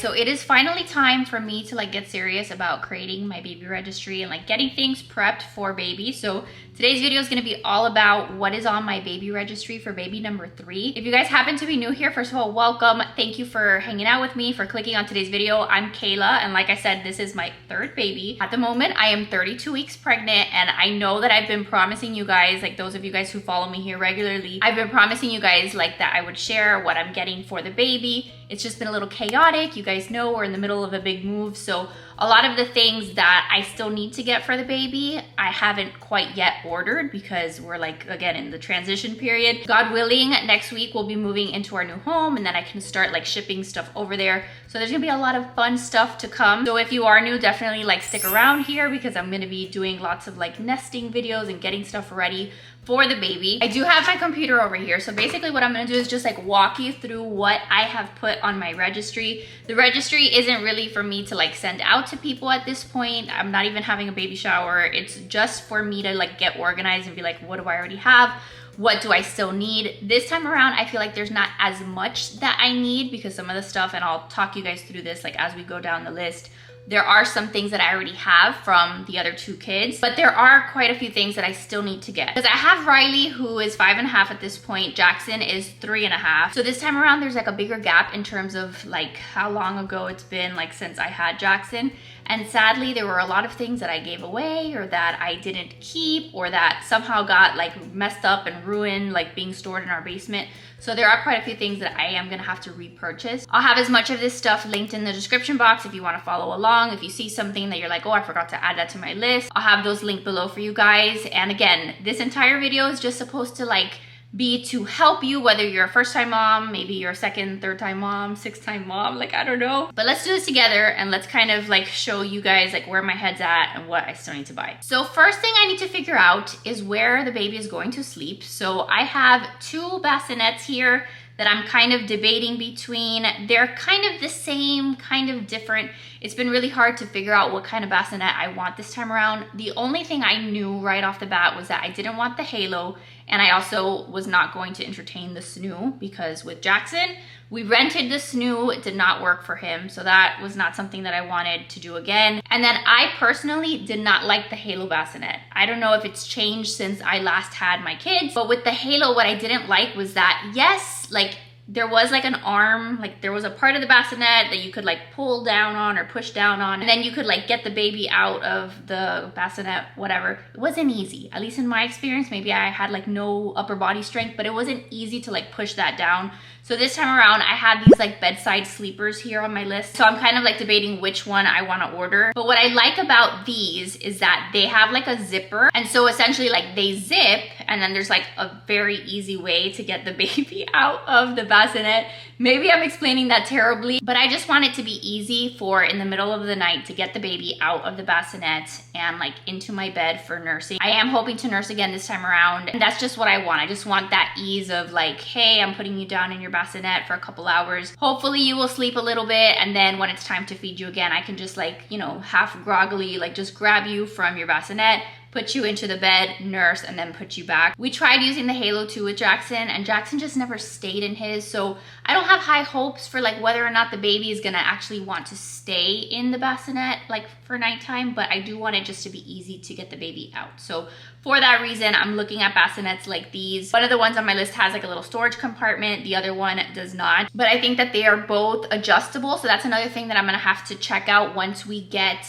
so it is finally time for me to like get serious about creating my baby registry and like getting things prepped for baby. So today's video is going to be all about what is on my baby registry for baby number 3. If you guys happen to be new here, first of all, welcome. Thank you for hanging out with me, for clicking on today's video. I'm Kayla, and like I said, this is my 3rd baby. At the moment, I am 32 weeks pregnant, and I know that I've been promising you guys, like those of you guys who follow me here regularly, I've been promising you guys like that I would share what I'm getting for the baby. It's just been a little chaotic. You guys know we're in the middle of a big move, so a lot of the things that I still need to get for the baby, I haven't quite yet ordered because we're like, again, in the transition period. God willing, next week we'll be moving into our new home, and then I can start like shipping stuff over there. So there's gonna be a lot of fun stuff to come. So if you are new, definitely like stick around here because I'm gonna be doing lots of like nesting videos and getting stuff ready for the baby. I do have my computer over here. So basically what I'm gonna do is just like walk you through what I have put on my registry. The registry isn't really for me to like send out to people at this point. I'm not even having a baby shower. It's just for me to like get organized and be like, what do I already have? What do I still need? This time around, I feel like there's not as much that I need because some of the stuff, and I'll talk you guys through this like as we go down the list, there are some things that I already have from the other 2 kids, but there are quite a few things that I still need to get. Because I have Riley, who is 5.5 at this point. Jackson is 3.5. So this time around, there's like a bigger gap in terms of like how long ago it's been like since I had Jackson. And sadly, there were a lot of things that I gave away or that I didn't keep or that somehow got like messed up and ruined, like being stored in our basement. So there are quite a few things that I am gonna have to repurchase. I'll have as much of this stuff linked in the description box if you wanna follow along. If you see something that you're like, oh, I forgot to add that to my list, I'll have those linked below for you guys. And again, this entire video is just supposed to like be to help you, whether you're a first-time mom, maybe you're a 2nd, 3rd-time mom, 6th-time mom, like I don't know. But let's do this together and let's kind of like show you guys like where my head's at and what I still need to buy. So first thing I need to figure out is where the baby is going to sleep. So I have 2 bassinets here that I'm kind of debating between. They're kind of the same, kind of different. It's been really hard to figure out what kind of bassinet I want this time around. The only thing I knew right off the bat was that I didn't want the halo, and I also was not going to entertain the snoo because with Jackson, we rented the snoo. It did not work for him, so that was not something that I wanted to do again. And then I personally did not like the halo bassinet. I don't know if it's changed since I last had my kids, but with the halo, what I didn't like was that, yes, like there was like an arm, like there was a part of the bassinet that you could like pull down on or push down on, and then you could like get the baby out of the bassinet, whatever. It wasn't easy, at least in my experience. Maybe I had like no upper body strength, but it wasn't easy to like push that down. So this time around, I had these like bedside sleepers here on my list. So I'm kind of like debating which one I want to order. But what I like about these is that they have like a zipper. And so essentially like they zip, and then there's like a very easy way to get the baby out of the bassinet. Maybe I'm explaining that terribly, but I just want it to be easy for in the middle of the night to get the baby out of the bassinet and like into my bed for nursing. I am hoping to nurse again this time around, and that's just what I want. I just want that ease of like, hey, I'm putting you down in your bassinet for a couple hours. Hopefully you will sleep a little bit, and then when it's time to feed you again, I can just like, you know, half groggily like just grab you from your bassinet, put you into the bed, nurse, and then put you back. We tried using the halo 2 with Jackson, and Jackson just never stayed in his, so I don't have high hopes for like whether or not the baby is gonna actually want to stay in the bassinet like for nighttime, but I do want it just to be easy to get the baby out. So for that reason, I'm looking at bassinets like these. One of the ones on my list has like a little storage compartment, the other one does not, but I think that they are both adjustable. So that's another thing that I'm gonna have to check out once we get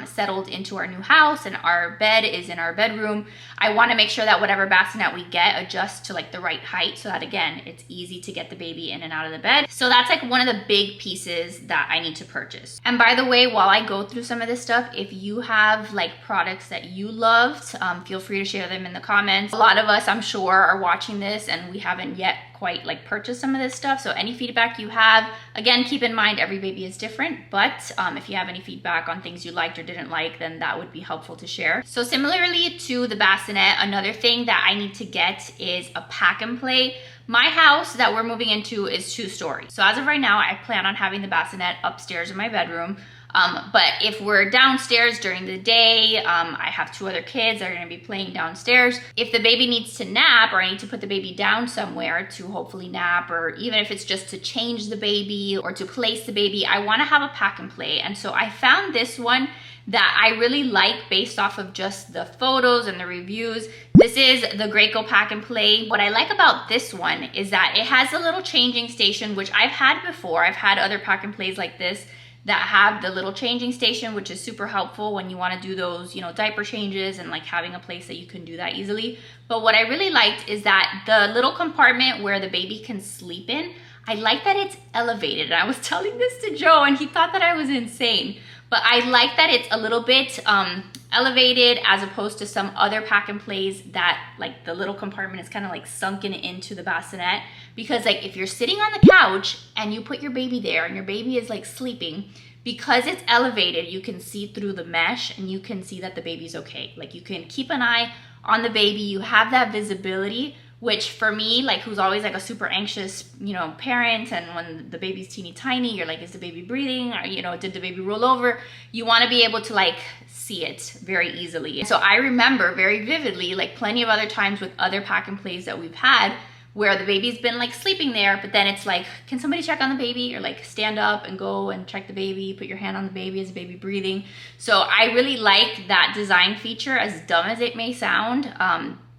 settled into our new house and our bed is in our bedroom. I wanna make sure that whatever bassinet we get adjusts to like the right height so that again, it's easy to get the baby in and out of the bed. So that's like one of the big pieces that I need to purchase. And by the way, while I go through some of this stuff, if you have like products that you loved, feel free to share them in the comments. A lot of us, I'm sure, are watching this and we haven't yet quite like purchased some of this stuff. So any feedback you have, again, keep in mind every baby is different, but if you have any feedback on things you liked or didn't like, then that would be helpful to share. So similarly to the bassinet, another thing that I need to get is a pack and play. My house that we're moving into is 2 stories. So as of right now, I plan on having the bassinet upstairs in my bedroom. But if we're downstairs during the day, I have 2 other kids that are gonna be playing downstairs. If the baby needs to nap, or I need to put the baby down somewhere to hopefully nap, or even if it's just to change the baby or to place the baby, I wanna have a pack and play. And so I found this one that I really like based off of just the photos and the reviews. This is the Graco Pack and Play. What I like about this one is that it has a little changing station, which I've had before. I've had other pack and plays like this that have the little changing station, which is super helpful when you want to do those, you know, diaper changes and like having a place that you can do that easily. But what I really liked is that the little compartment where the baby can sleep in, I like that it's elevated. And I was telling this to Joe and he thought that I was insane. But I like that it's a little bit elevated as opposed to some other pack and plays that like the little compartment is kind of like sunken into the bassinet. Because like if you're sitting on the couch and you put your baby there and your baby is like sleeping, because it's elevated, you can see through the mesh and you can see that the baby's okay. Like you can keep an eye on the baby, you have that visibility, which for me, like who's always like a super anxious, you know, parent, and when the baby's teeny tiny, you're like, is the baby breathing? Or, you know, did the baby roll over? You want to be able to like see it very easily. So I remember very vividly, like plenty of other times with other pack and plays that we've had, where the baby's been like sleeping there, but then it's like, can somebody check on the baby? Or like stand up and go and check the baby, put your hand on the baby, is the baby breathing? So I really like that design feature, as dumb as it may sound.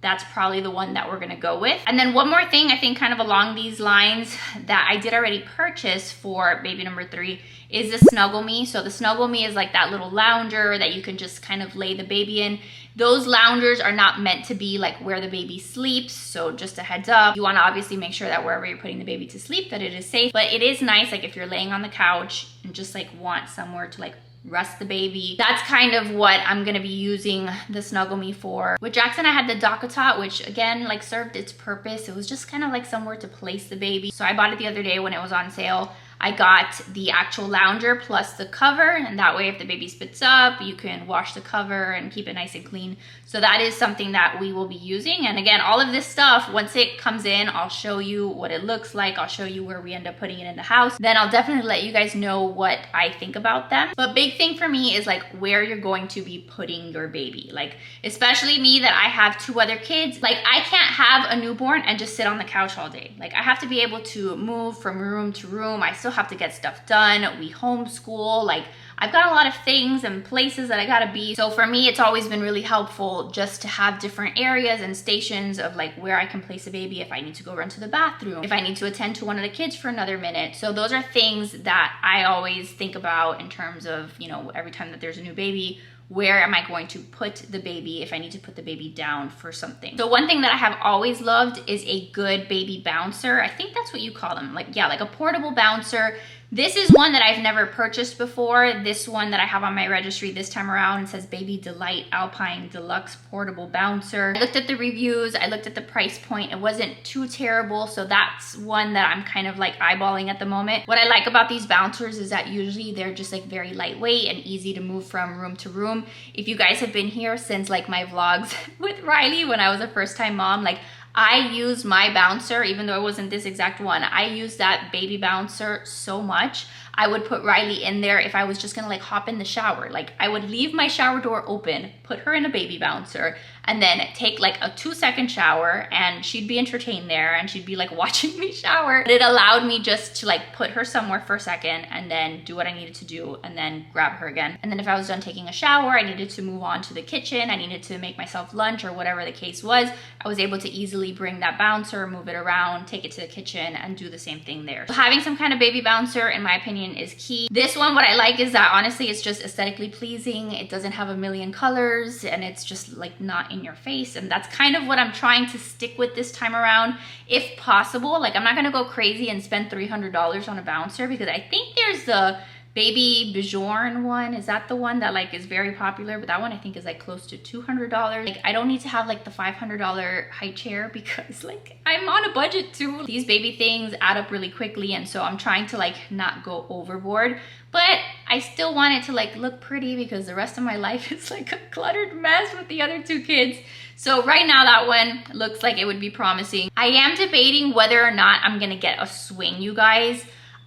That's probably the one that we're gonna go with. And then one more thing, I think kind of along these lines that I did already purchase for baby number 3 is the Snuggle Me. So the Snuggle Me is like that little lounger that you can just kind of lay the baby in. Those loungers are not meant to be like where the baby sleeps. So just a heads up, you wanna obviously make sure that wherever you're putting the baby to sleep, that it is safe. But it is nice, like if you're laying on the couch and just like want somewhere to like rest the baby. That's kind of what I'm gonna be using the Snuggle Me for. With Jackson, I had the DockATot, which again, like served its purpose. It was just kind of like somewhere to place the baby. So I bought it the other day when it was on sale. I got the actual lounger plus the cover, and that way if the baby spits up, you can wash the cover and keep it nice and clean. So that is something that we will be using. And again, all of this stuff, once it comes in, I'll show you what it looks like. I'll show you where we end up putting it in the house. Then I'll definitely let you guys know what I think about them. But big thing for me is like where you're going to be putting your baby. Like, especially me that I have 2 other kids, like I can't have a newborn and just sit on the couch all day. Like I have to be able to move from room to room. I still have to get stuff done. We homeschool. Like I've got a lot of things and places that I gotta be. So for me, it's always been really helpful just to have different areas and stations of like where I can place a baby if I need to go run to the bathroom, if I need to attend to one of the kids for another minute. So those are things that I always think about in terms of, you know, every time that there's a new baby, where am I going to put the baby if I need to put the baby down for something. So one thing that I have always loved is a good baby bouncer. I think that's what you call them. Like, yeah, like a portable bouncer. This is one that I've never purchased before. This one that I have on my registry this time around says Baby Delight Alpine Deluxe Portable Bouncer. I looked at the reviews, I looked at the price point. It wasn't too terrible, so that's one that I'm kind of like eyeballing at the moment. What I like about these bouncers is that usually they're just like very lightweight and easy to move from room to room. If you guys have been here since like my vlogs with Riley when I was a first-time mom, like I use my bouncer, even though it wasn't this exact one, I use that baby bouncer so much. I would put Riley in there if I was just gonna like hop in the shower. Like I would leave my shower door open, put her in a baby bouncer, and then take like a 2-second shower, and she'd be entertained there and she'd be like watching me shower. But it allowed me just to like put her somewhere for a second and then do what I needed to do and then grab her again. And then if I was done taking a shower, I needed to move on to the kitchen, I needed to make myself lunch or whatever the case was, I was able to easily bring that bouncer, move it around, take it to the kitchen, and do the same thing there. So having some kind of baby bouncer, in my opinion, is key. This one, what I like is that honestly it's just aesthetically pleasing. It doesn't have a million colors and it's just like not in your face, and that's kind of what I'm trying to stick with this time around if possible. Like I'm not gonna go crazy and spend $300 on a bouncer, because I think there's the Baby Bjorn one. Is that the one that like is very popular? But that one I think is like close to $200. Like I don't need to have like the $500 high chair, because like I'm on a budget too. These baby things add up really quickly, and so I'm trying to like not go overboard, but I still want it to like look pretty, because the rest of my life is like a cluttered mess with the other 2 kids. So right now that one looks like it would be promising. I am debating whether or not I'm gonna get a swing, you guys.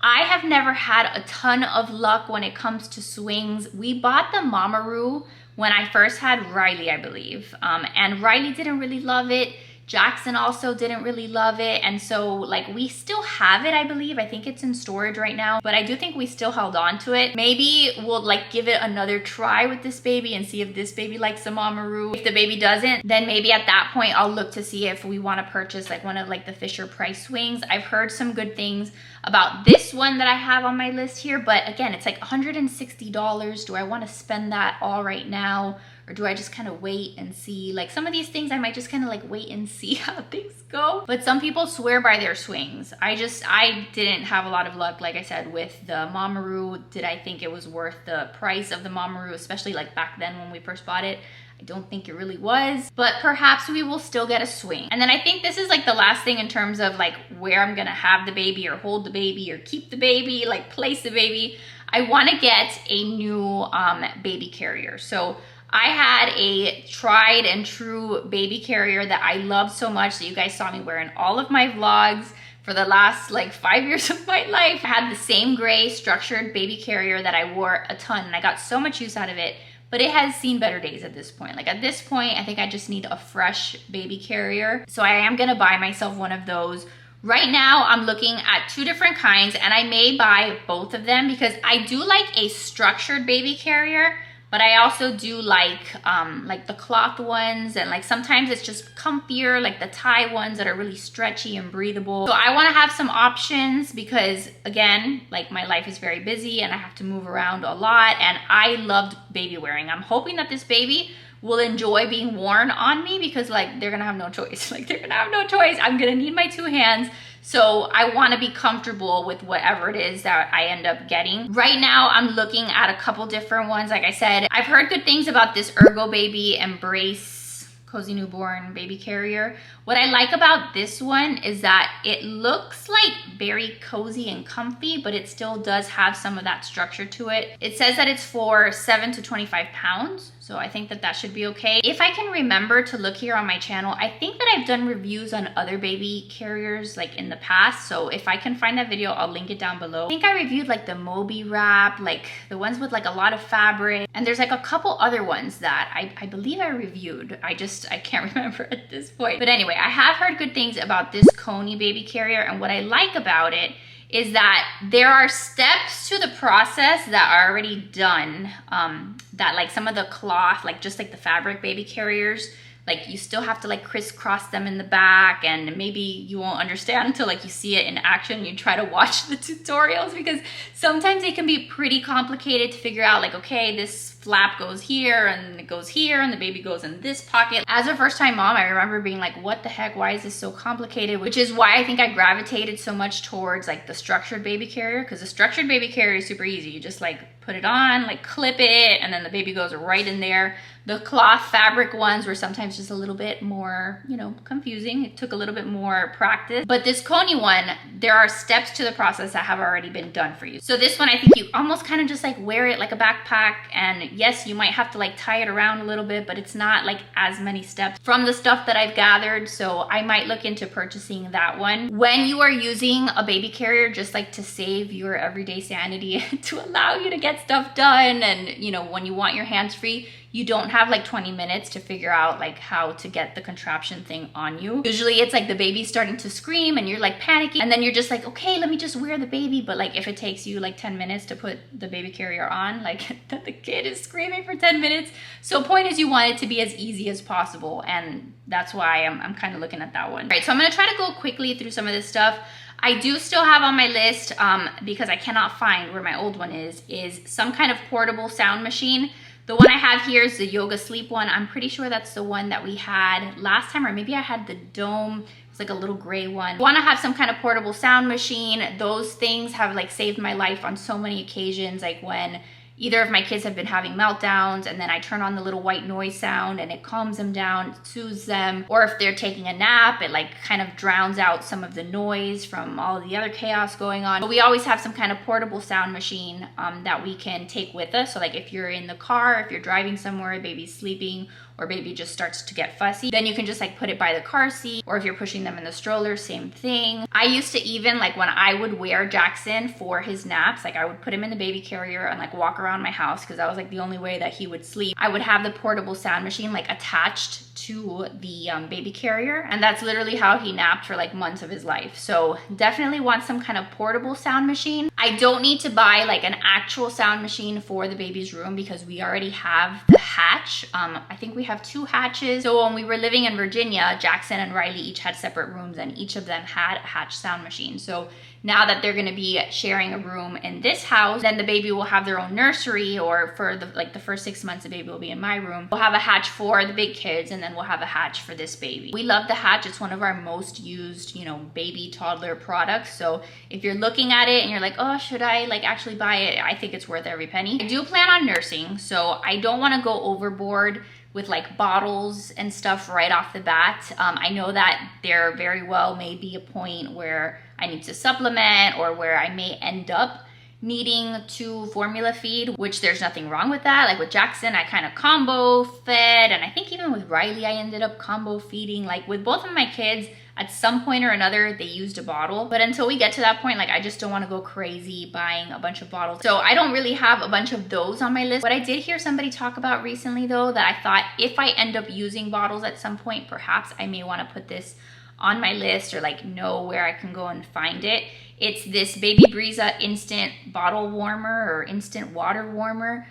I have never had a ton of luck when it comes to swings. We bought the Mamaroo when I first had Riley, I believe. And Riley didn't really love it. Jackson also didn't really love it. And so like we still have it, I believe. I think it's in storage right now, but I do think we still held on to it. Maybe we'll like give it another try with this baby and see if this baby likes the Mamaroo. If the baby doesn't, then maybe at that point I'll look to see if we want to purchase like one of like the Fisher Price swings. I've heard some good things about this one that I have on my list here, but again, it's like $160. Do I want to spend that all right now? Or do I just kind of wait and see? Like some of these things I might just kind of like wait and see how things go. But some people swear by their swings. I didn't have a lot of luck, like I said, with the Mamaroo. Did I think it was worth the price of the Mamaroo, especially like back then when we first bought it? I don't think it really was, but perhaps we will still get a swing. And then I think this is like the last thing in terms of like where I'm gonna have the baby or hold the baby or keep the baby, like place the baby. I wanna get a new baby carrier. So I had a tried and true baby carrier that I loved so much that you guys saw me wear in all of my vlogs for the last like 5 years of my life. I had the same gray structured baby carrier that I wore a ton and I got so much use out of it, but it has seen better days at this point. Like at this point, I think I just need a fresh baby carrier. So I am gonna buy myself one of those. Right now, I'm looking at 2 different kinds and I may buy both of them because I do like a structured baby carrier, but I also do like the cloth ones, and like sometimes it's just comfier, like the tie ones that are really stretchy and breathable. So I want to have some options because again, like my life is very busy and I have to move around a lot, and I loved baby wearing. I'm hoping that this baby will enjoy being worn on me because like they're gonna have no choice. Like they're gonna have no choice. I'm gonna need my 2 hands. So I want to be comfortable with whatever it is that I end up getting. Right now, I'm looking at a couple different ones. Like I said, I've heard good things about this Ergo Baby Embrace Cozy Newborn baby carrier. What I like about this one is that it looks like very cozy and comfy, but it still does have some of that structure to it. It says that it's for 7 to 25 pounds. So I think that that should be okay. If I can remember to look here on my channel, I think that I've done reviews on other baby carriers like in the past. So if I can find that video, I'll link it down below. I think I reviewed like the Moby Wrap, like the ones with like a lot of fabric. And there's like a couple other ones that I believe I reviewed. I can't remember at this point. But anyway, I have heard good things about this Coney baby carrier. And what I like about it is that there are steps to the process that are already done, that like some of the cloth, like just like the fabric baby carriers, like you still have to like crisscross them in the back, and maybe you won't understand until like you see it in action. You try to watch the tutorials because sometimes they can be pretty complicated to figure out, like, okay, this flap goes here and it goes here and the baby goes in this pocket. As a first time mom, I remember being like, what the heck, why is this so complicated? Which is why I think I gravitated so much towards like the structured baby carrier, because the structured baby carrier is super easy. You just like put it on, like clip it, and then the baby goes right in there. The cloth fabric ones were sometimes just a little bit more, you know, confusing. It took a little bit more practice. But this Coney one, there are steps to the process that have already been done for you. So this one, I think you almost kind of just like wear it like a backpack, and yes, you might have to like tie it around a little bit, but it's not like as many steps from the stuff that I've gathered. So I might look into purchasing that one. When you are using a baby carrier, just like to save your everyday sanity, to allow you to get stuff done, and you know, when you want your hands free, you don't have like 20 minutes to figure out like how to get the contraption thing on you. Usually it's like the baby's starting to scream and you're like panicking, and then you're just like, okay, let me just wear the baby. But like if it takes you like 10 minutes to put the baby carrier on, like the kid is screaming for 10 minutes. So point is, you want it to be as easy as possible, and that's why I'm kind of looking at that one. All right, so I'm gonna try to go quickly through some of this stuff. I do still have on my list, because I cannot find where my old one is some kind of portable sound machine. The one I have here is the Yoga Sleep one. I'm pretty sure that's the one that we had last time, or maybe I had the Dome. It's like a little gray one. I want to have some kind of portable sound machine. Those things have like saved my life on so many occasions, like when either of my kids have been having meltdowns and then I turn on the little white noise sound and it calms them down, soothes them. Or if they're taking a nap, it like kind of drowns out some of the noise from all of the other chaos going on. But we always have some kind of portable sound machine that we can take with us. So like if you're in the car, if you're driving somewhere, baby's sleeping, or baby just starts to get fussy, then you can just like put it by the car seat, or if you're pushing them in the stroller, same thing. I used to even like when I would wear Jackson for his naps, like I would put him in the baby carrier and like walk around my house because that was like the only way that he would sleep. I would have the portable sound machine like attached to the baby carrier, and that's literally how he napped for like months of his life. So definitely want some kind of portable sound machine. I don't need to buy like an actual sound machine for the baby's room because we already have the hatch. I think we have 2 hatches. So when we were living in Virginia, Jackson and Riley each had separate rooms and each of them had a hatch sound machine. So now that they're going to be sharing a room in this house, then the baby will have their own nursery, or for the first 6 months the baby will be in my room. We'll have a hatch for the big kids, and then we'll have a hatch for this baby. We love the hatch. It's one of our most used, you know, baby toddler products. So if you're looking at it and you're like, oh, should I like actually buy it? I think it's worth every penny. I do plan on nursing, so I don't want to go overboard with like bottles and stuff right off the bat. I know that there very well may be a point where I need to supplement, or where I may end up needing to formula feed, which there's nothing wrong with that. Like with Jackson, I kind of combo fed, and I think even with Riley, I ended up combo feeding. Like with both of my kids, at some point or another, they used a bottle. But until we get to that point, like I just don't want to go crazy buying a bunch of bottles. So I don't really have a bunch of those on my list. What I did hear somebody talk about recently though, that I thought if I end up using bottles at some point, perhaps I may want to put this on my list, or like know where I can go and find it. It's this Baby Breeza instant bottle warmer, or instant water warmer.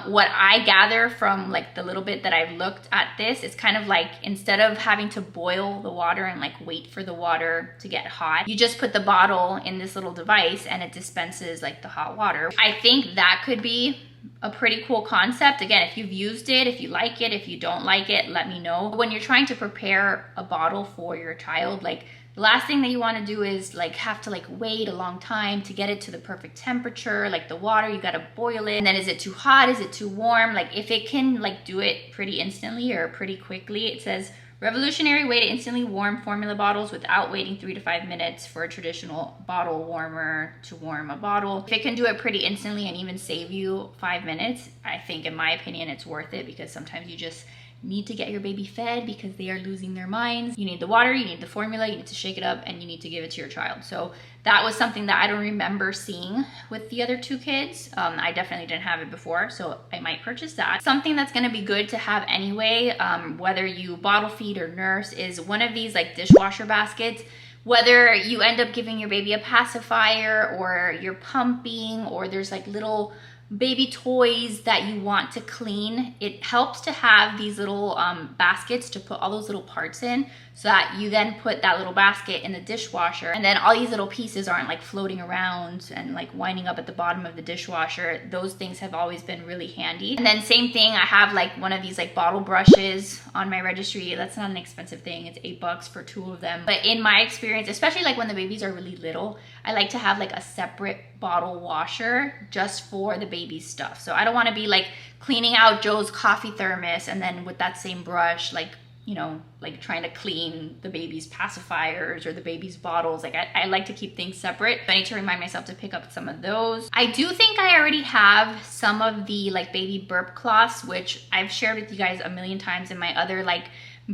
What I gather from like the little bit that I've looked at this, it's kind of like instead of having to boil the water and like wait for the water to get hot, you just put the bottle in this little device and it dispenses like the hot water. I think that could be a pretty cool concept. Again, if you've used it, if you like it, if you don't like it, let me know. When you're trying to prepare a bottle for your child, like the last thing that you want to do is like have to like wait a long time to get it to the perfect temperature. Like the water, you got to boil it, and then is it too hot, is it too warm? Like if it can like do it pretty instantly or pretty quickly, it says revolutionary way to instantly warm formula bottles without waiting 3 to 5 minutes for a traditional bottle warmer to warm a bottle. If it can do it pretty instantly and even save you 5 minutes, I think in my opinion it's worth it, because sometimes you just need to get your baby fed because they are losing their minds. You need the water, you need the formula, you need to shake it up, and you need to give it to your child. So that was something that I don't remember seeing with the other 2 kids. I definitely didn't have it before, so I might purchase that. Something that's gonna be good to have anyway, whether you bottle feed or nurse, is one of these like dishwasher baskets. Whether you end up giving your baby a pacifier, or you're pumping, or there's like little baby toys that you want to clean, it helps to have these little baskets to put all those little parts in, so that you then put that little basket in the dishwasher, and then all these little pieces aren't like floating around and like winding up at the bottom of the dishwasher. Those things have always been really handy. And then same thing, I have like one of these like bottle brushes on my registry. That's not an expensive thing, it's $8 for 2 of them. But in my experience, especially like when the babies are really little, I like to have like a separate bottle washer just for the baby stuff. So I don't want to be like cleaning out Joe's coffee thermos and then with that same brush, like, you know, like trying to clean the baby's pacifiers or the baby's bottles. Like I like to keep things separate. I need to remind myself to pick up some of those. I do think I already have some of the like baby burp cloths, which I've shared with you guys a million times in my other like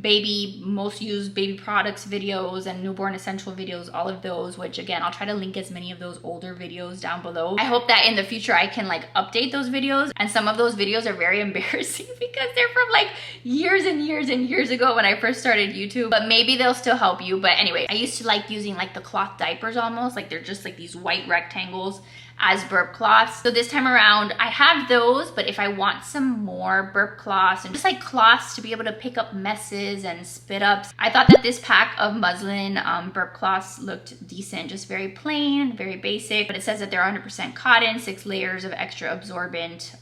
baby most used baby products videos and newborn essential videos, all of those, which again, I'll try to link as many of those older videos down below. I hope that in the future I can like update those videos, and some of those videos are very embarrassing because they're from like years and years and years ago when I first started YouTube, but maybe they'll still help you. But anyway, I used to like using like the cloth diapers almost, like they're just like these white rectangles as burp cloths. So this time around I have those, but if I want some more burp cloths and just like cloths to be able to pick up messes and spit ups, I thought that this pack of muslin burp cloths looked decent. Just very plain, very basic, but it says that they're 100% cotton, 6 layers of extra absorbent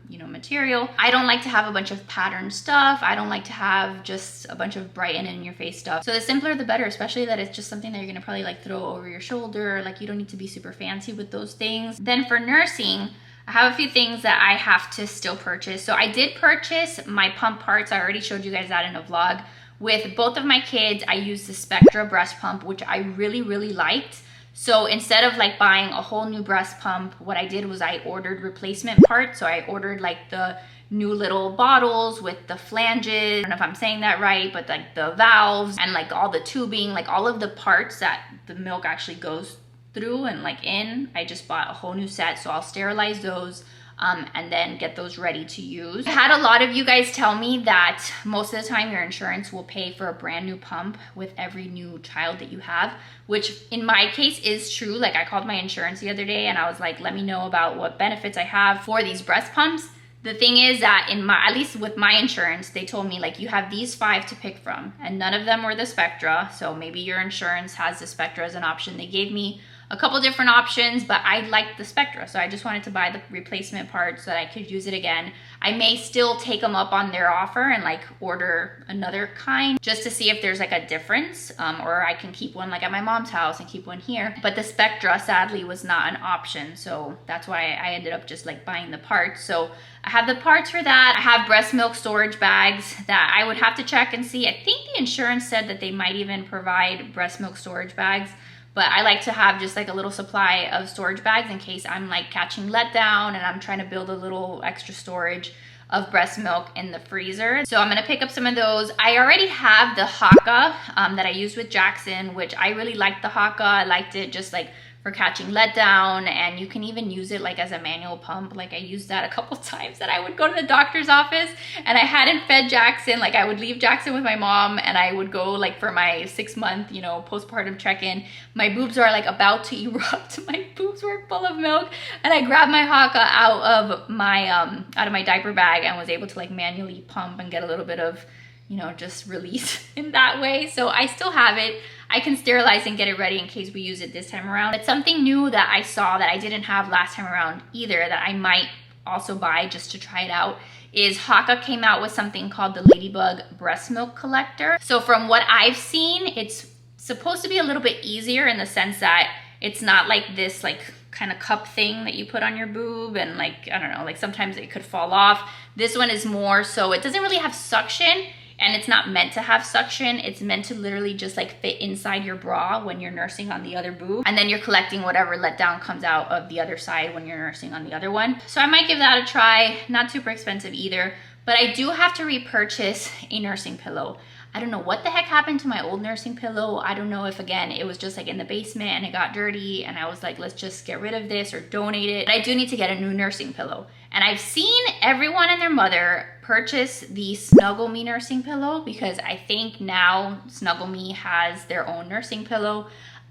you know, material. I don't like to have a bunch of patterned stuff. I don't like to have just a bunch of bright and in your face stuff. So the simpler the better, especially that it's just something that you're gonna probably like throw over your shoulder. Like you don't need to be super fancy with those things. Then for nursing, I have a few things that I have to still purchase. So I did purchase my pump parts. I already showed you guys that in a vlog. With both of my kids, I used the Spectra breast pump, which I really, really liked. So instead of like buying a whole new breast pump, what I did was I ordered replacement parts. So I ordered like the new little bottles with the flanges, I don't know if I'm saying that right, but like the valves and like all the tubing, like all of the parts that the milk actually goes through and like in. I just bought a whole new set, so I'll sterilize those and then get those ready to use. I had a lot of you guys tell me that most of the time your insurance will pay for a brand new pump with every new child that you have, which in my case is true. Like I called my insurance the other day and I was like, let me know about what benefits I have for these breast pumps. The thing is that at least with my insurance, they told me like you have these 5 to pick from, and none of them were the Spectra. So maybe your insurance has the Spectra as an option. They gave me a couple different options, but I liked the Spectra, so I just wanted to buy the replacement parts so that I could use it again. I may still take them up on their offer and like order another kind just to see if there's like a difference, or I can keep one like at my mom's house and keep one here. But the Spectra sadly was not an option, so that's why I ended up just like buying the parts. So I have the parts for that. I have breast milk storage bags that I would have to check and see. I think the insurance said that they might even provide breast milk storage bags, but I like to have just like a little supply of storage bags in case I'm like catching letdown and I'm trying to build a little extra storage of breast milk in the freezer. So I'm gonna pick up some of those. I already have the haaka that I used with Jackson, which I really liked the haaka. I liked it just like for catching letdown, and you can even use it like as a manual pump. Like I used that a couple times that I would go to the doctor's office and I hadn't fed Jackson. Like I would leave Jackson with my mom and I would go like for my 6-month, you know, postpartum check-in. My boobs are like about to erupt. My boobs were full of milk, and I grabbed my haaka out of my diaper bag and was able to like manually pump and get a little bit of, you know, just release in that way. So I still have it. I can sterilize and get it ready in case we use it this time around. It's something new that I saw that I didn't have last time around either, that I might also buy just to try it out, is Haaka came out with something called the Ladybug breast milk collector. So from what I've seen, it's supposed to be a little bit easier in the sense that it's not like this like kind of cup thing that you put on your boob and like, I don't know, like sometimes it could fall off. This one is more so it doesn't really have suction. And it's not meant to have suction. It's meant to literally just like fit inside your bra when you're nursing on the other boob. And then you're collecting whatever letdown comes out of the other side when you're nursing on the other one. So I might give that a try. Not super expensive either. But I do have to repurchase a nursing pillow. I don't know what the heck happened to my old nursing pillow. I don't know if, again, it was just like in the basement and it got dirty and I was like, let's just get rid of this or donate it. But I do need to get a new nursing pillow. And I've seen everyone and their mother purchase the Snuggle Me nursing pillow because I think now Snuggle Me has their own nursing pillow.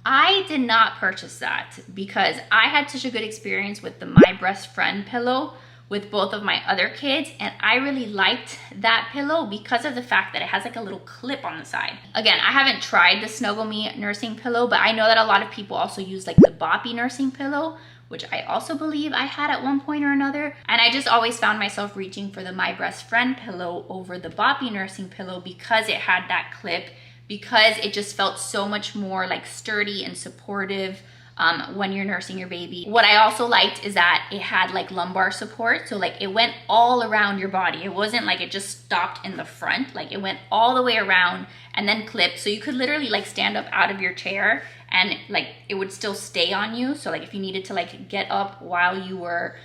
I did not purchase that because I had such a good experience with the My Breast Friend pillow with both of my other kids, and I really liked that pillow because of the fact that it has like a little clip on the side. Again, I haven't tried the Snuggle Me nursing pillow, but I know that a lot of people also use like the Boppy nursing pillow, which I also believe I had at one point or another. And I just always found myself reaching for the My Breast Friend pillow over the Boppy nursing pillow because it had that clip, because it just felt so much more like sturdy and supportive when you're nursing your baby. What I also liked is that it had like lumbar support. So like it went all around your body. It wasn't like it just stopped in the front. Like it went all the way around and then clipped. So you could literally like stand up out of your chair and like it would still stay on you. So like if you needed to like get up while you were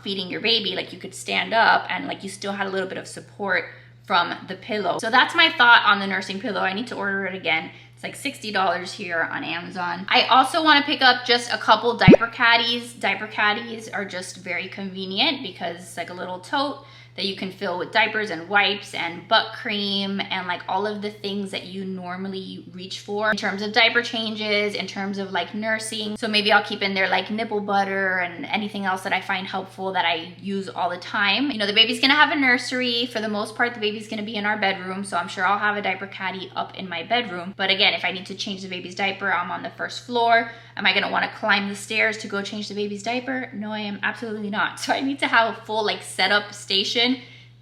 feeding your baby, like you could stand up and like you still had a little bit of support from the pillow. So that's my thought on the nursing pillow. I need to order it again. It's like $60 here on Amazon. I also want to pick up just a couple diaper caddies. Diaper caddies are just very convenient because it's like a little tote that you can fill with diapers and wipes and butt cream and like all of the things that you normally reach for in terms of diaper changes, in terms of like nursing. So maybe I'll keep in there like nipple butter and anything else that I find helpful that I use all the time. You know, the baby's gonna have a nursery. For the most part, the baby's gonna be in our bedroom, so I'm sure I'll have a diaper caddy up in my bedroom. But again, if I need to change the baby's diaper, I'm on the first floor. Am I gonna wanna climb the stairs to go change the baby's diaper? No, I am absolutely not. So I need to have a full like setup station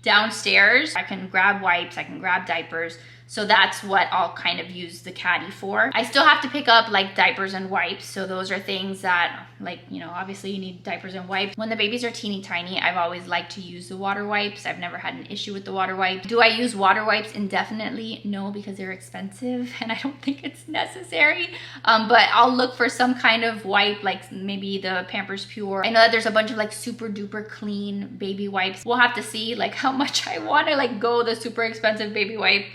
downstairs. I can grab wipes, I can grab diapers. So that's what I'll kind of use the caddy for. I still have to pick up like diapers and wipes. So those are things that, like, you know, obviously you need diapers and wipes. When the babies are teeny tiny, I've always liked to use the water wipes. I've never had an issue with the water wipes. Do I use water wipes indefinitely? No, because they're expensive and I don't think it's necessary. But I'll look for some kind of wipe, like maybe the Pampers Pure. I know that there's a bunch of like super duper clean baby wipes. We'll have to see like how much I want to like go the super expensive baby wipe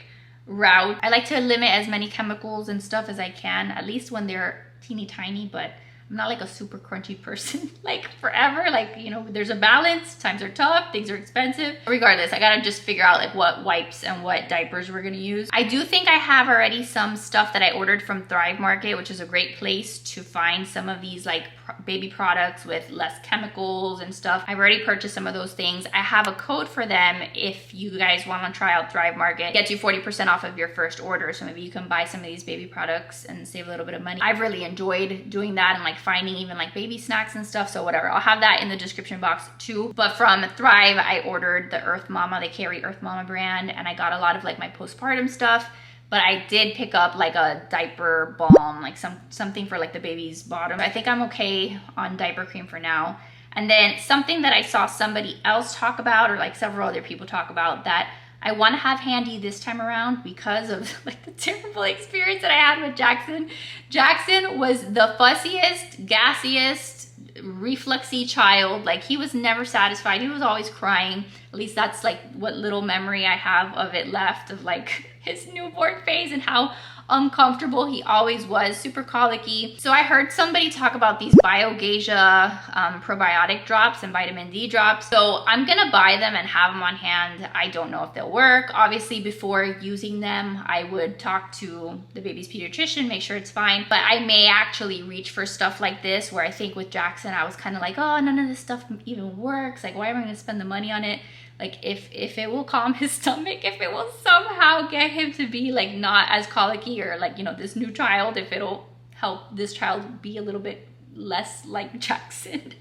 route. I like to limit as many chemicals and stuff as I can, at least when they're teeny tiny, but I'm not like a super crunchy person like forever. Like, you know, there's a balance. Times are tough, things are expensive. Regardless, I gotta just figure out like what wipes and what diapers we're gonna use. I do think I have already some stuff that I ordered from Thrive Market, which is a great place to find some of these like baby products with less chemicals and stuff. I've already purchased some of those things. I have a code for them if you guys want to try out Thrive Market. It gets you 40% off of your first order. So maybe you can buy some of these baby products and save a little bit of money. I've really enjoyed doing that and like finding even like baby snacks and stuff. So whatever, I'll have that in the description box too. But from Thrive, I ordered the Earth Mama. They carry Earth Mama brand, and I got a lot of like my postpartum stuff. But I did pick up like a diaper balm, like something for like the baby's bottom. I think I'm okay on diaper cream for now. And then something that I saw somebody else talk about, or like several other people talk about, that I want to have handy this time around because of like the terrible experience that I had with Jackson. Jackson was the fussiest, gassiest, refluxy child. Like, he was never satisfied. He was always crying. At least that's like what little memory I have of it left, of like his newborn phase and how uncomfortable he always was, super colicky. So I heard somebody talk about these Biogasia probiotic drops and vitamin D drops. So I'm gonna buy them and have them on hand. I don't know if they'll work. Obviously, before using them, I would talk to the baby's pediatrician, make sure it's fine. But I may actually reach for stuff like this, where I think with Jackson, I was kind of like, oh, none of this stuff even works. Like, why am I gonna spend the money on it? Like, if it will calm his stomach, if it will somehow get him to be like not as colicky, or like, you know, this new child, if it'll help this child be a little bit less like Jackson,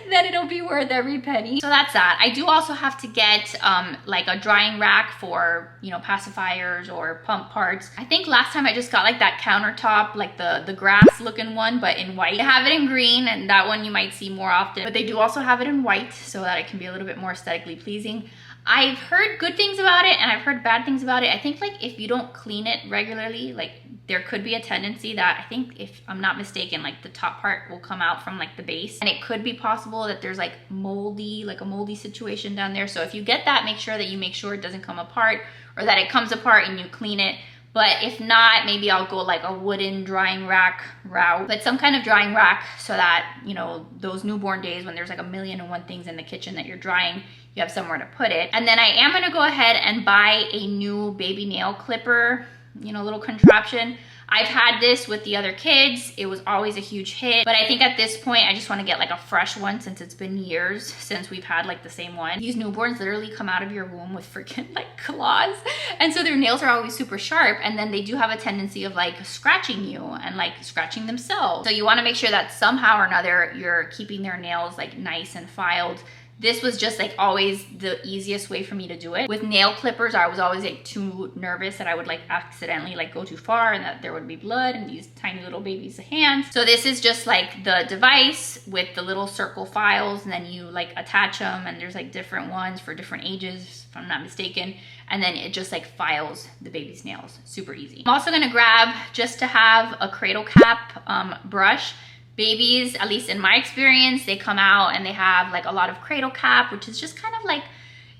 then it'll be worth every penny. So that's that. I do also have to get like a drying rack for, you know, pacifiers or pump parts. I think last time I just got like that countertop, like the grass looking one, but in white. They have it in green, and that one you might see more often, but they do also have it in white so that it can be a little bit more aesthetically pleasing. I've heard good things about it and I've heard bad things about it. I think like if you don't clean it regularly, like there could be a tendency that, I think if I'm not mistaken, like the top part will come out from like the base, and it could be possible that there's like a moldy situation down there. So if you get that, make sure that you make sure it doesn't come apart, or that it comes apart and you clean it. But if not, maybe I'll go like a wooden drying rack route, but some kind of drying rack, so that, you know, those newborn days when there's like a million and one things in the kitchen that you're drying, you have somewhere to put it. And then I am gonna go ahead and buy a new baby nail clipper, you know, little contraption. I've had this with the other kids. It was always a huge hit, but I think at this point I just want to get like a fresh one, since it's been years since we've had like the same one. These newborns literally come out of your womb with freaking like claws, and so their nails are always super sharp, and then they do have a tendency of like scratching you and like scratching themselves. So you want to make sure that somehow or another you're keeping their nails like nice and filed. This was just like always the easiest way for me to do it. With nail clippers, I was always like too nervous that I would like accidentally like go too far and that there would be blood in these tiny little babies' hands. So this is just like the device with the little circle files, and then you like attach them, and there's like different ones for different ages, if I'm not mistaken. And then it just like files the baby's nails, super easy. I'm also gonna grab, just to have, a cradle cap brush. Babies, at least in my experience, they come out and they have like a lot of cradle cap, which is just kind of like,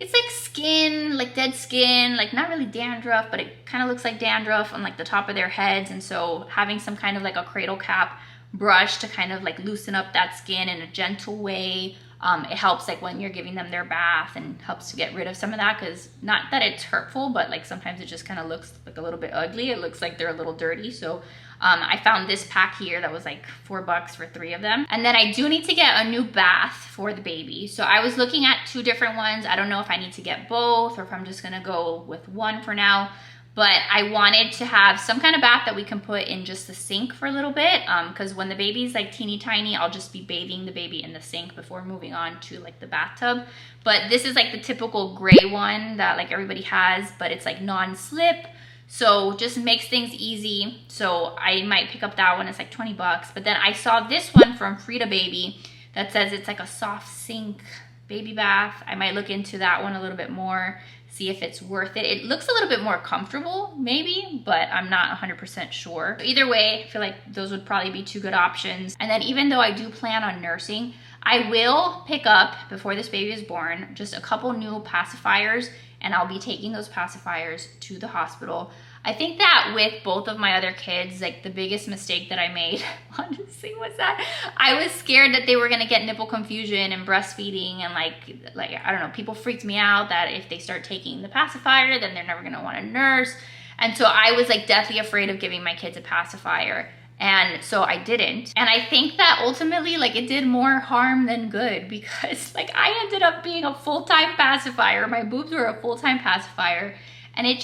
it's like skin, like dead skin, like not really dandruff, but it kind of looks like dandruff on like the top of their heads. And so having some kind of like a cradle cap brush to kind of like loosen up that skin in a gentle way, it helps like when you're giving them their bath, and helps to get rid of some of that, because not that it's hurtful, but like sometimes it just kind of looks like a little bit ugly. It looks like they're a little dirty. So I found this pack here that was like $4 for 3 of them. And then I do need to get a new bath for the baby. So I was looking at 2 different ones. I don't know if I need to get both or if I'm just gonna go with one for now. But I wanted to have some kind of bath that we can put in just the sink for a little bit, because when the baby's like teeny tiny, I'll just be bathing the baby in the sink before moving on to like the bathtub. But this is like the typical gray one that like everybody has, but it's like non-slip, So just makes things easy. So I might pick up that one. It's like 20 bucks. But then I saw this one from Frida Baby that says it's like a soft sink baby bath. I might look into that one a little bit more, see if it's worth it. It looks a little bit more comfortable maybe, but I'm not 100% sure. Either way, I feel like those would probably be two good options. And then even though I do plan on nursing, I will pick up, before this baby is born, just a couple new pacifiers, and I'll be taking those pacifiers to the hospital. I think that with both of my other kids, like the biggest mistake that I made, honestly, was that I was scared that they were gonna get nipple confusion and breastfeeding, and like I don't know, people freaked me out that if they start taking the pacifier, then they're never gonna wanna nurse. And so I was like deathly afraid of giving my kids a pacifier. And so I didn't. And I think that ultimately, like, it did more harm than good, because like I ended up being a full-time pacifier. My boobs were a full-time pacifier. And it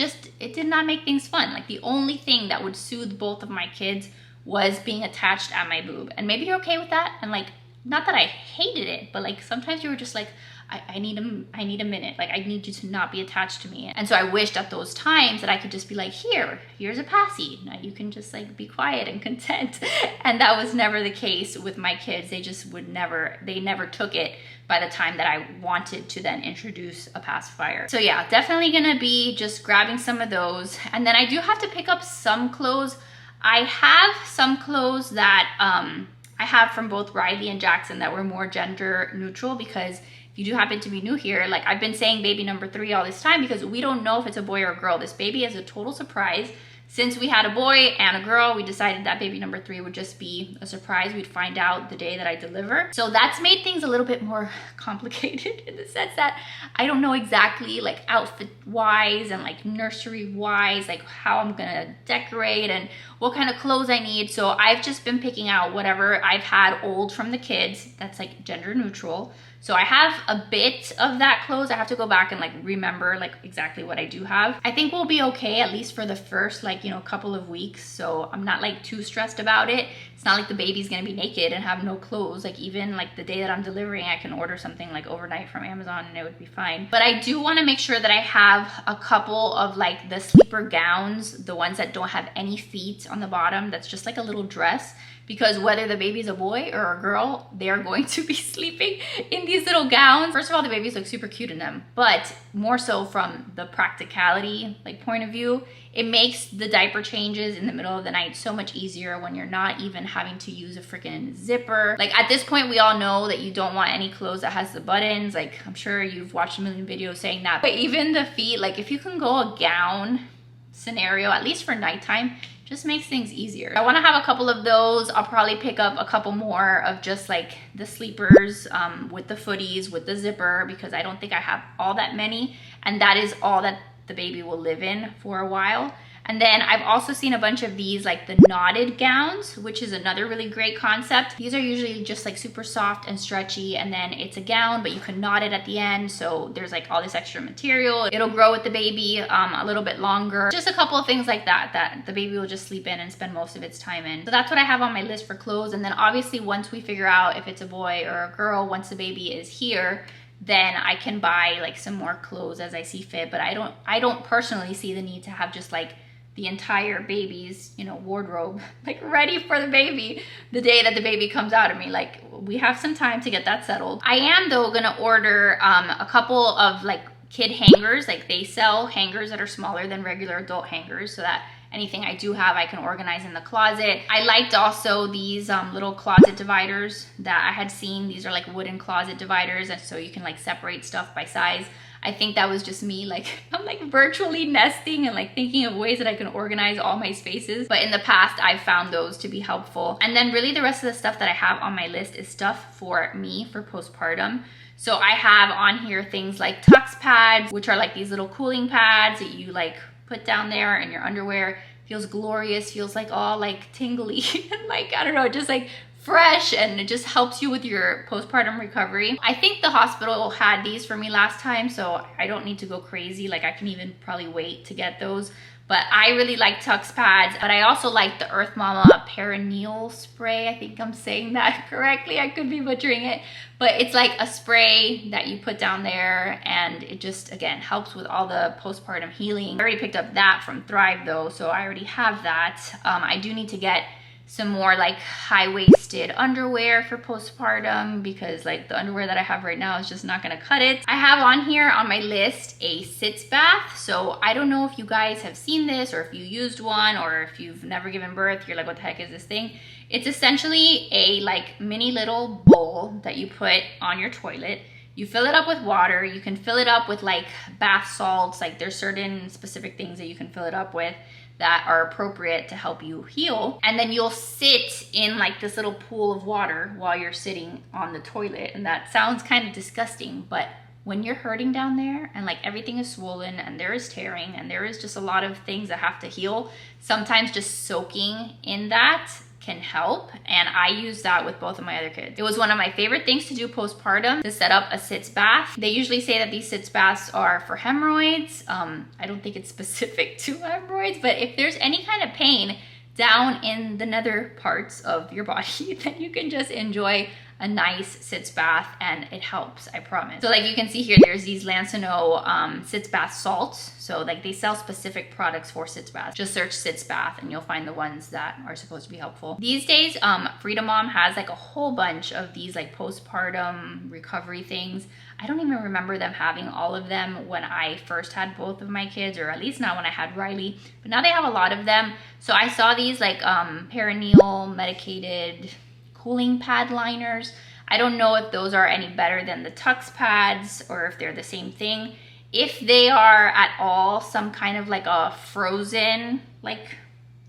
did not make things fun. Like the only thing that would soothe both of my kids was being attached at my boob. And maybe you're okay with that. And like, not that I hated it, but like sometimes you were just like, I need a minute. Like I need you to not be attached to me. And so I wished at those times that I could just be like, here's a passy. Now you can just like be quiet and content. And that was never the case with my kids. They just they never took it by the time that I wanted to then introduce a pacifier. So yeah, definitely gonna be just grabbing some of those. And then I do have to pick up some clothes. I have some clothes that I have from both Riley and Jackson that were more gender neutral, because if you do happen to be new here, like I've been saying baby number 3 all this time, because we don't know if it's a boy or a girl. This baby is a total surprise. Since we had a boy and a girl, we decided that baby number 3 would just be a surprise. We'd find out the day that I deliver. So that's made things a little bit more complicated, in the sense that I don't know exactly like outfit wise and like nursery wise, like how I'm gonna decorate and what kind of clothes I need. So I've just been picking out whatever I've had old from the kids that's like gender neutral. So I have a bit of that clothes. I have to go back and like remember like exactly what I do have. I think we'll be okay, at least for the first like, you know, couple of weeks. So I'm not like too stressed about it. It's not like the baby's gonna be naked and have no clothes. Like even like the day that I'm delivering, I can order something like overnight from Amazon and it would be fine. But I do wanna make sure that I have a couple of like the sleeper gowns, the ones that don't have any feet on the bottom. That's just like a little dress. Because whether the baby's a boy or a girl, they are going to be sleeping in these little gowns. First of all, the babies look super cute in them, but more so from the practicality like point of view, it makes the diaper changes in the middle of the night so much easier when you're not even having to use a freaking zipper. Like at this point, we all know that you don't want any clothes that has the buttons. Like I'm sure you've watched a million videos saying that, but even the feet, like if you can go a gown scenario, at least for nighttime, just makes things easier. I wanna have a couple of those. I'll probably pick up a couple more of just like the sleepers with the footies, with the zipper, because I don't think I have all that many. And that is all that the baby will live in for a while. And then I've also seen a bunch of these like the knotted gowns, which is another really great concept. These are usually just like super soft and stretchy, and then it's a gown, but you can knot it at the end. So there's like all this extra material. It'll grow with the baby a little bit longer. Just a couple of things like that, that the baby will just sleep in and spend most of its time in. So that's what I have on my list for clothes. And then obviously once we figure out if it's a boy or a girl, once the baby is here, then I can buy like some more clothes as I see fit. But I don't personally see the need to have just like the entire baby's, you know, wardrobe like ready for the baby the day that the baby comes out of me. Like we have some time to get that settled. I am though gonna order a couple of like kid hangers. Like they sell hangers that are smaller than regular adult hangers, so that anything I do have I can organize in the closet. I liked also these little closet dividers that I had seen. These are like wooden closet dividers, and so you can like separate stuff by size. I think that was just me, like I'm like virtually nesting and like thinking of ways that I can organize all my spaces. But in the past, I've found those to be helpful. And then really the rest of the stuff that I have on my list is stuff for me for postpartum. So I have on here things like Tux pads, which are like these little cooling pads that you like put down there in your underwear. Feels glorious, feels like all like tingly and like, I don't know, just like fresh, and it just helps you with your postpartum recovery. I think the hospital had these for me last time, so I don't need to go crazy. Like I can even probably wait to get those. But I really like Tux pads, but I also like the Earth Mama perineal spray. I think I'm saying that correctly. I could be butchering it, but it's like a spray that you put down there, and it just, again, helps with all the postpartum healing. I already picked up that from Thrive though, so I already have that. I do need to get some more like high-waisted underwear for postpartum, because like the underwear that I have right now is just not gonna cut it. I have on here on my list a sitz bath. So I don't know if you guys have seen this, or if you used one, or if you've never given birth, you're like, what the heck is this thing? It's essentially a like mini little bowl that you put on your toilet. You fill it up with water. You can fill it up with like bath salts. Like there's certain specific things that you can fill it up with that are appropriate to help you heal. And then you'll sit in like this little pool of water while you're sitting on the toilet. And that sounds kind of disgusting, but when you're hurting down there and like everything is swollen and there is tearing and there is just a lot of things that have to heal, sometimes just soaking in that can help. And I use that with both of my other kids. It was one of my favorite things to do postpartum, to set up a sitz bath. They usually say that these sitz baths are for hemorrhoids. I don't think it's specific to hemorrhoids, but if there's any kind of pain down in the nether parts of your body, then you can just enjoy a nice sitz bath, and it helps, I promise. So like you can see here, there's these Lansano sitz bath salts. So like they sell specific products for sitz baths. Just search sitz bath and you'll find the ones that are supposed to be helpful. These days, Freedom Mom has like a whole bunch of these like postpartum recovery things. I don't even remember them having all of them when I first had both of my kids, or at least not when I had Riley, but now they have a lot of them. So I saw these like perineal medicated cooling pad liners. I don't know if those are any better than the Tux pads or if they're the same thing. If they are at all some kind of like a frozen like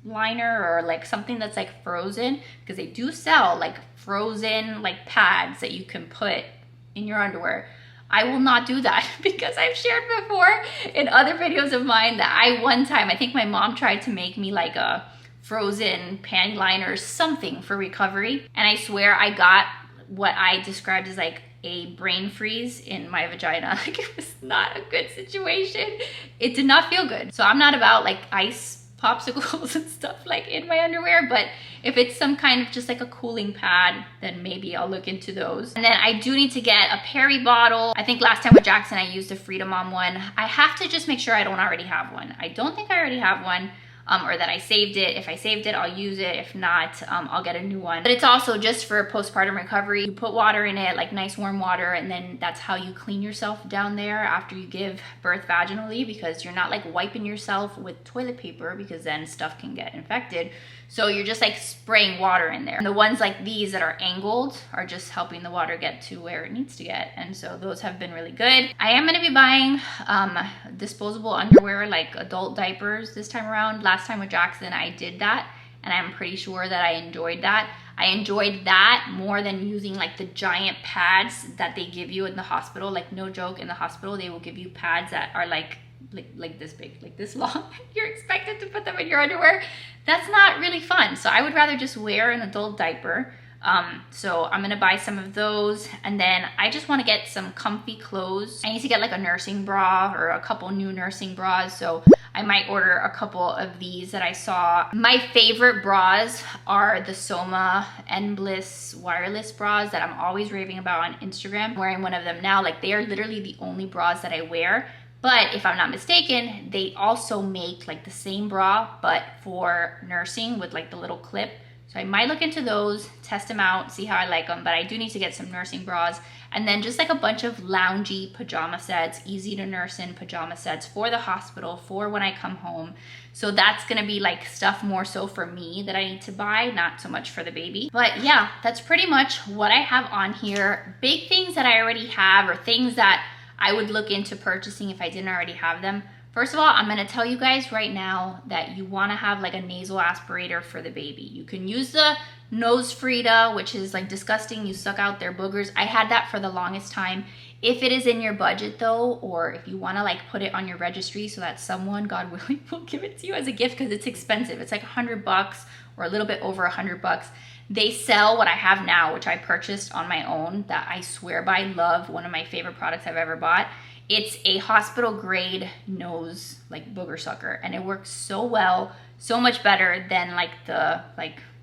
liner, or like something that's like frozen, because they do sell like frozen like pads that you can put in your underwear, I will not do that, because I've shared before in other videos of mine that one time, I think my mom tried to make me like a frozen panty liner or something for recovery, and I swear I got what I described as like a brain freeze in my vagina. Like it was not a good situation. It did not feel good. So I'm not about like ice popsicles and stuff like in my underwear, but if it's some kind of just like a cooling pad, then maybe I'll look into those. And then I do need to get a peri bottle. I think last time with Jackson I used a Freedom Mom one. I have to just make sure I don't already have one. I don't think I already have one. Or that I saved it. If I saved it, I'll use it. If not, I'll get a new one. But it's also just for postpartum recovery. You put water in it, like nice warm water, and then that's how you clean yourself down there after you give birth vaginally, because you're not like wiping yourself with toilet paper, because then stuff can get infected. So you're just like spraying water in there. And the ones like these that are angled are just helping the water get to where it needs to get. And so those have been really good. I am gonna be buying disposable underwear, like adult diapers this time around. Last time with Jackson, I did that, and I'm pretty sure that I enjoyed that. I enjoyed that more than using like the giant pads that they give you in the hospital. Like no joke, in the hospital, they will give you pads that are like this big, like this long. You're expected to put them in your underwear. That's not really fun. So I would rather just wear an adult diaper. So I'm gonna buy some of those, and then I just want to get some comfy clothes. I need to get like a nursing bra or a couple new nursing bras, so I might order a couple of these that I saw. My favorite bras are the Soma Endless wireless bras that I'm always raving about on Instagram. I'm wearing one of them now. Like they are literally the only bras that I wear. But if I'm not mistaken, they also make like the same bra, but for nursing with like the little clip. So I might look into those, test them out, see how I like them, but I do need to get some nursing bras. And then just like a bunch of loungy pajama sets, easy to nurse in pajama sets for the hospital, for when I come home. So that's gonna be like stuff more so for me that I need to buy, not so much for the baby. But yeah, that's pretty much what I have on here. Big things that I already have, or things that I would look into purchasing if I didn't already have them. First of all, I'm gonna tell you guys right now that you wanna have like a nasal aspirator for the baby. You can use the nose Frida, which is like disgusting. You suck out their boogers. I had that for the longest time. If it is in your budget though, or if you wanna like put it on your registry so that someone, God willing, will give it to you as a gift, because it's expensive. It's like $100 or a little bit over $100. They sell what I have now, which I purchased on my own, that I swear by, love, one of my favorite products I've ever bought. It's a hospital grade nose like booger sucker, and it works so well, so much better than like the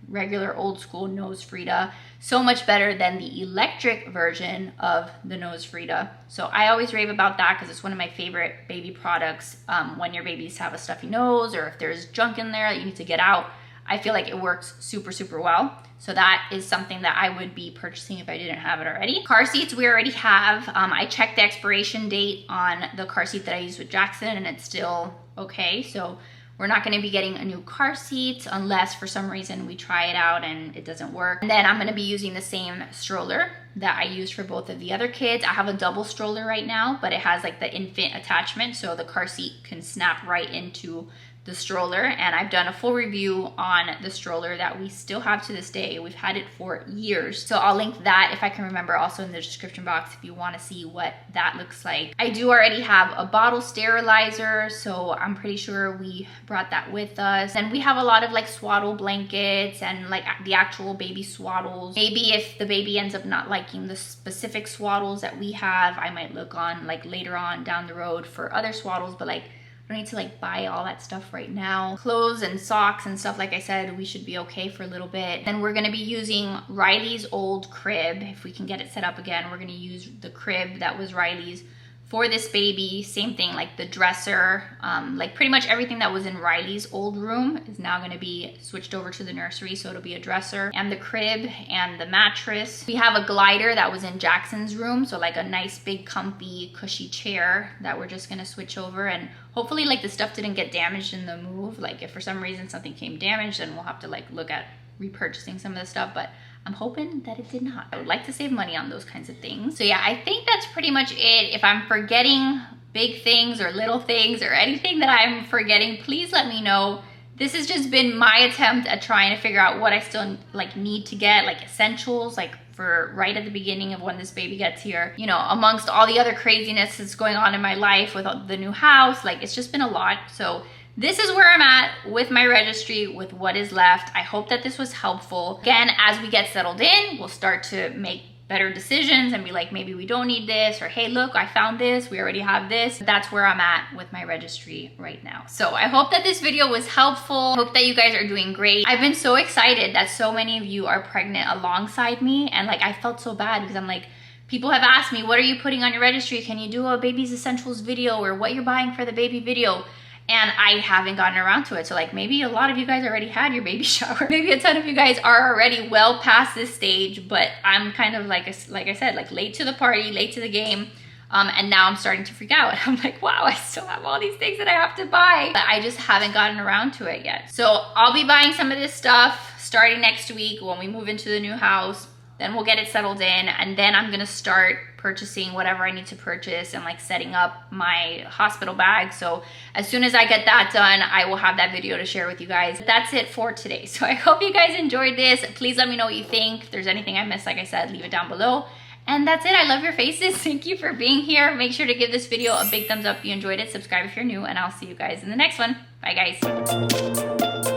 regular old school nose Frida, so much better than the electric version of the nose Frida. So I always rave about that because it's one of my favorite baby products when your babies have a stuffy nose or if there's junk in there that you need to get out. I feel like it works super, super well. So that is something that I would be purchasing if I didn't have it already. Car seats we already have. I checked the expiration date on the car seat that I used with Jackson and it's still okay. So we're not gonna be getting a new car seat unless for some reason we try it out and it doesn't work. And then I'm gonna be using the same stroller that I used for both of the other kids. I have a double stroller right now, but it has like the infant attachment, so the car seat can snap right into the stroller. And I've done a full review on the stroller that we still have to this day. We've had it for years. So I'll link that if I can remember also in the description box if you want to see what that looks like. I do already have a bottle sterilizer, so I'm pretty sure we brought that with us. And we have a lot of like swaddle blankets and like the actual baby swaddles. Maybe if the baby ends up not liking the specific swaddles that we have, I might look on like later on down the road for other swaddles, but like I don't need to like buy all that stuff right now. Clothes and socks and stuff, like I said, we should be okay for a little bit. Then we're gonna be using Riley's old crib. If we can get it set up again, we're gonna use the crib that was Riley's for this baby. Same thing, like the dresser, like pretty much everything that was in Riley's old room is now gonna be switched over to the nursery. So it'll be a dresser and the crib and the mattress. We have a glider that was in Jackson's room. So like a nice big comfy cushy chair that we're just gonna switch over, and hopefully like the stuff didn't get damaged in the move. Like if for some reason something came damaged, then we'll have to like look at repurchasing some of the stuff, but I'm hoping that it did not. I would like to save money on those kinds of things. So yeah, I think that's pretty much it. If I'm forgetting big things or little things or anything that I'm forgetting, please let me know. This has just been my attempt at trying to figure out what I still like need to get, like essentials, like for right at the beginning of when this baby gets here, you know, amongst all the other craziness that's going on in my life with the new house. Like it's just been a lot. So this is where I'm at with my registry, with what is left. I hope that this was helpful. Again, as we get settled in, we'll start to make better decisions and be like, maybe we don't need this, or hey, look, I found this, we already have this. That's where I'm at with my registry right now. So I hope that this video was helpful. Hope that you guys are doing great. I've been so excited that so many of you are pregnant alongside me, and like I felt so bad because I'm like, people have asked me, what are you putting on your registry? Can you do a baby's essentials video or what you're buying for the baby video? And I haven't gotten around to it. So like maybe a lot of you guys already had your baby shower. Maybe a ton of you guys are already well past this stage, but I'm kind of like I said, like late to the party, late to the game. And now I'm starting to freak out. I'm like, wow, I still have all these things that I have to buy, but I just haven't gotten around to it yet. So I'll be buying some of this stuff starting next week when we move into the new house. Then we'll get it settled in, and then I'm gonna start purchasing whatever I need to purchase and like setting up my hospital bag. So as soon as I get that done, I will have that video to share with you guys. That's it for today. So I hope you guys enjoyed this. Please let me know what you think. If there's anything I missed, like I said, leave it down below. And that's it. I love your faces. Thank you for being here. Make sure to give this video a big thumbs up if you enjoyed it. Subscribe if you're new, and I'll see you guys in the next one. Bye, guys.